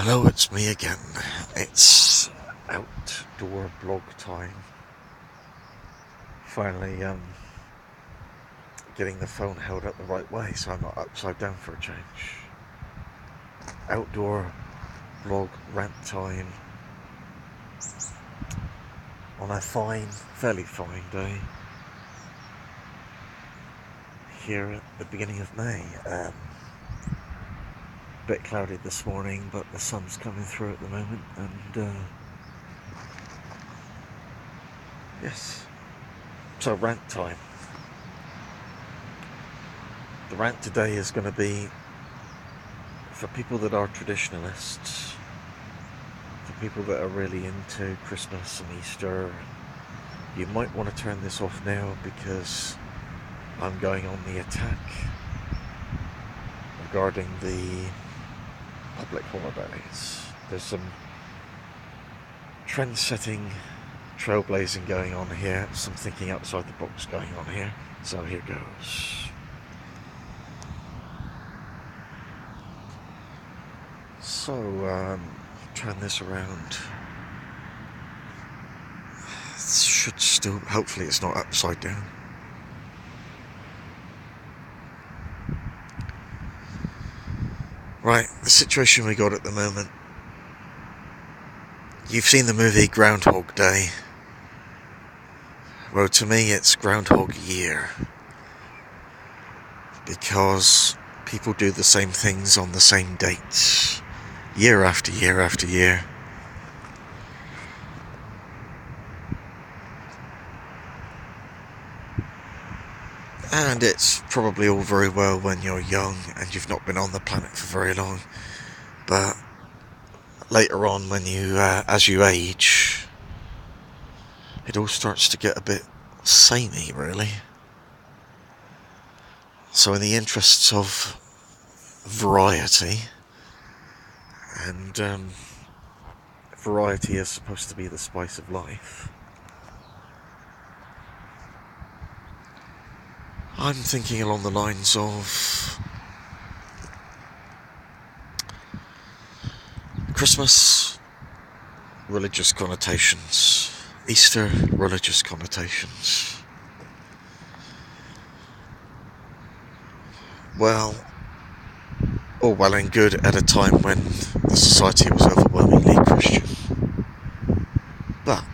Hello, it's me again. It's outdoor blog time. Finally, getting the phone held up the right way so I'm not upside down for a change. Outdoor blog rant time on a fairly fine day here at the beginning of May. Bit cloudy this morning, but the sun's coming through at the moment, and yes. So rant time. The rant today is going to be for people that are traditionalists, for people that are really into Christmas and Easter. You might want to turn this off now because I'm going on the attack regarding the public holidays. There's some trend-setting, trailblazing going on here, some thinking outside the box going on here. So here goes. So, turn this around. Should still, hopefully it's not upside down. Right, the situation we got at the moment. You've seen the movie Groundhog Day. Well, to me it's Groundhog Year. Because people do the same things on the same dates. Year after year after year. And it's probably all very well when you're young and you've not been on the planet for very long. But later on, when you, as you age, it all starts to get a bit samey, really. So in the interests of variety, and variety is supposed to be the spice of life, I'm thinking along the lines of Christmas, religious connotations. Easter, religious connotations. Well, all well and good at a time when the society was overwhelmingly Christian. But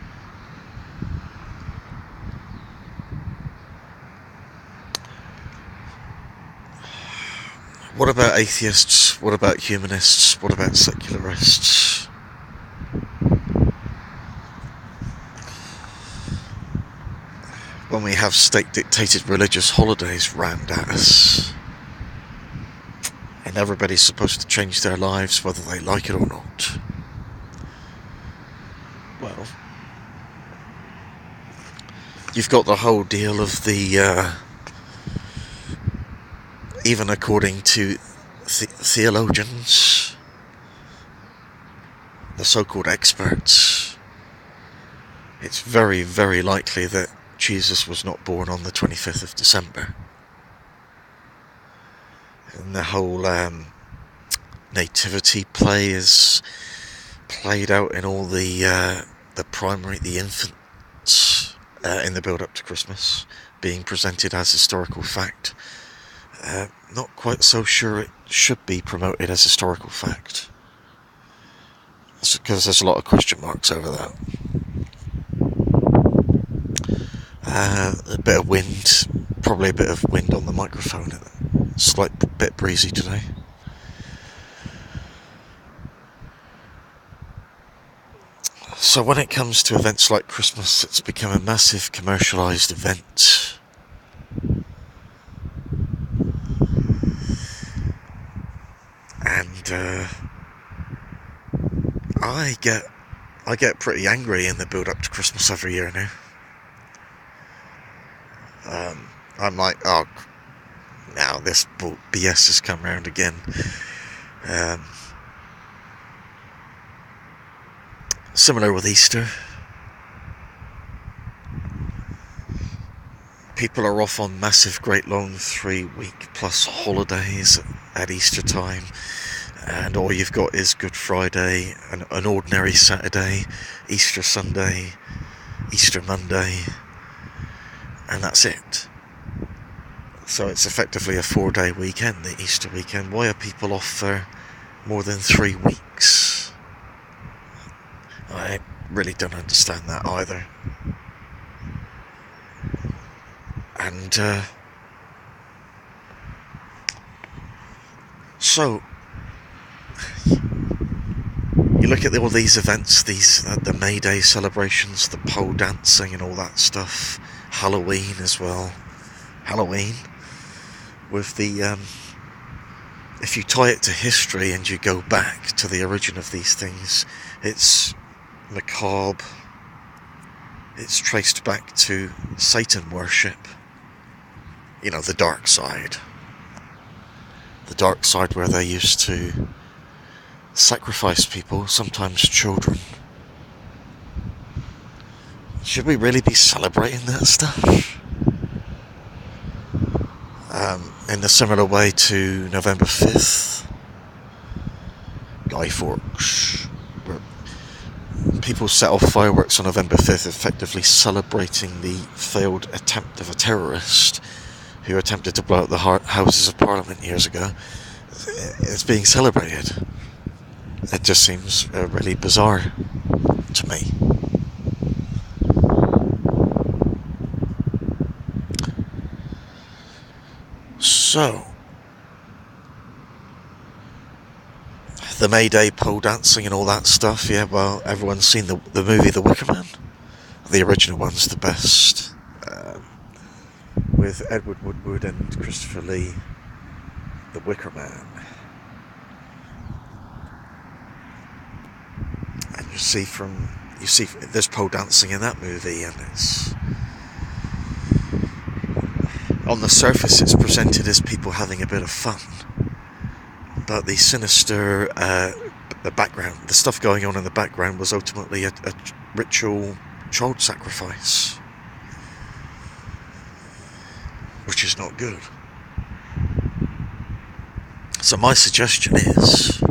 what about atheists? What about humanists? What about secularists? When we have state-dictated religious holidays rammed at us, and everybody's supposed to change their lives whether they like it or not. Well, you've got the whole deal of the, even according to theologians, the so-called experts, it's very, very likely that Jesus was not born on the 25th of December. And the whole nativity play is played out in all the infants in the build-up to Christmas, being presented as historical fact. Not quite so sure it should be promoted as historical fact, because there's a lot of question marks over that. A bit of wind, probably a bit of wind on the microphone, slight bit breezy today. So when it comes to events like Christmas, it's become a massive commercialised event. And I get pretty angry in the build up to Christmas every year now. I'm like, oh, now this BS has come round again. Similar with Easter. People are off on massive, great long 3-week plus holidays at Easter time. and all you've got is Good Friday, an ordinary Saturday, Easter Sunday, Easter Monday, and that's it. So it's effectively a 4-day weekend, the Easter weekend. Why are people off for more than 3 weeks? I really don't understand that either. And so you look at all these events, the May Day celebrations, the pole dancing and all that stuff, Halloween as well. Halloween with the if you tie it to history and you go back to the origin of these things, it's macabre. It's traced back to Satan worship. You know, the dark side. The dark side where they used to sacrifice people, sometimes children. Should we really be celebrating that stuff? In a similar way to November 5th, Guy Fawkes, where people set off fireworks on November 5th, effectively celebrating the failed attempt of a terrorist who attempted to blow up the Houses of Parliament years ago. It's being celebrated. It just seems really bizarre to me. So, the May Day pole dancing and all that stuff, yeah, well, everyone's seen the movie The Wicker Man. The original one's the best. With Edward Woodward and Christopher Lee, The Wicker Man. And you see there's pole dancing in that movie, and it's on the surface it's presented as people having a bit of fun, but the sinister the background, the stuff going on in the background was ultimately a ritual child sacrifice, which is not good. So my suggestion is,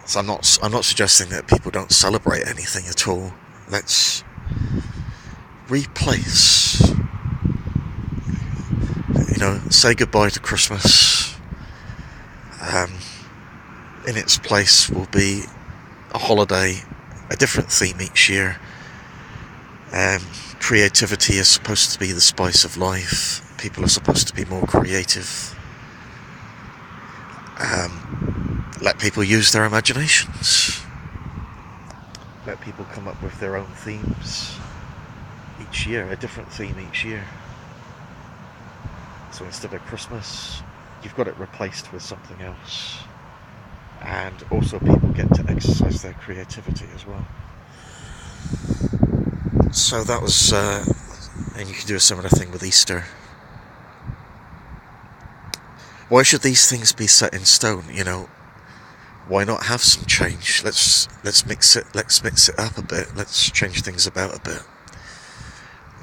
so I'm not suggesting that people don't celebrate anything at all. Let's replace, say goodbye to Christmas. In its place will be a holiday, a different theme each year. Creativity is supposed to be the spice of life. People are supposed to be more creative. Let people use their imaginations. Let people come up with their own themes each year, a different theme each year. So instead of Christmas, you've got it replaced with something else. And also people get to exercise their creativity as well. So that was, and you can do a similar thing with Easter. Why should these things be set in stone? Why not have some change? Let's mix it up a bit. Let's change things about a bit.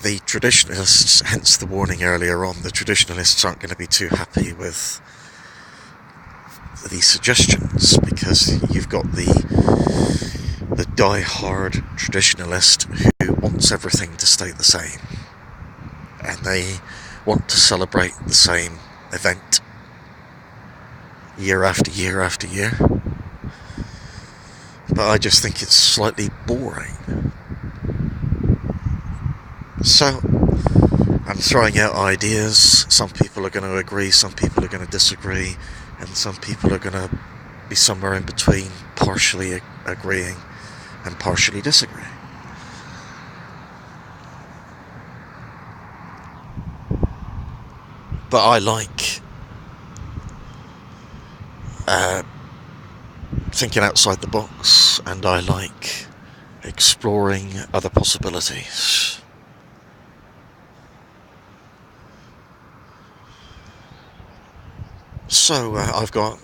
The traditionalists, hence the warning earlier on, the traditionalists aren't going to be too happy with these suggestions, because you've got the die-hard traditionalist who wants everything to stay the same, and they want to celebrate the same event year after year after year. But I just think it's slightly boring. So I'm throwing out ideas. Some people are going to agree, some people are going to disagree, and some people are going to be somewhere in between, partially agreeing and partially disagreeing. But I like thinking outside the box, and I like exploring other possibilities. So I've got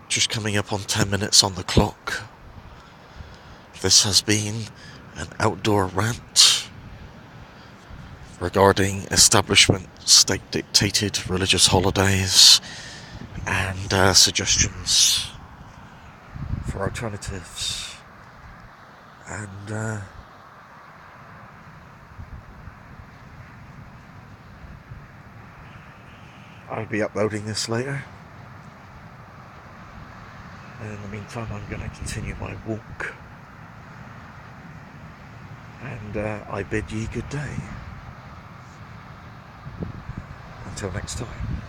just coming up on 10 minutes on the clock. This has been an outdoor rant. regarding establishment, state-dictated religious holidays, and suggestions for alternatives. And I'll be uploading this later. And in the meantime, I'm going to continue my walk. And I bid ye good day. Until next time.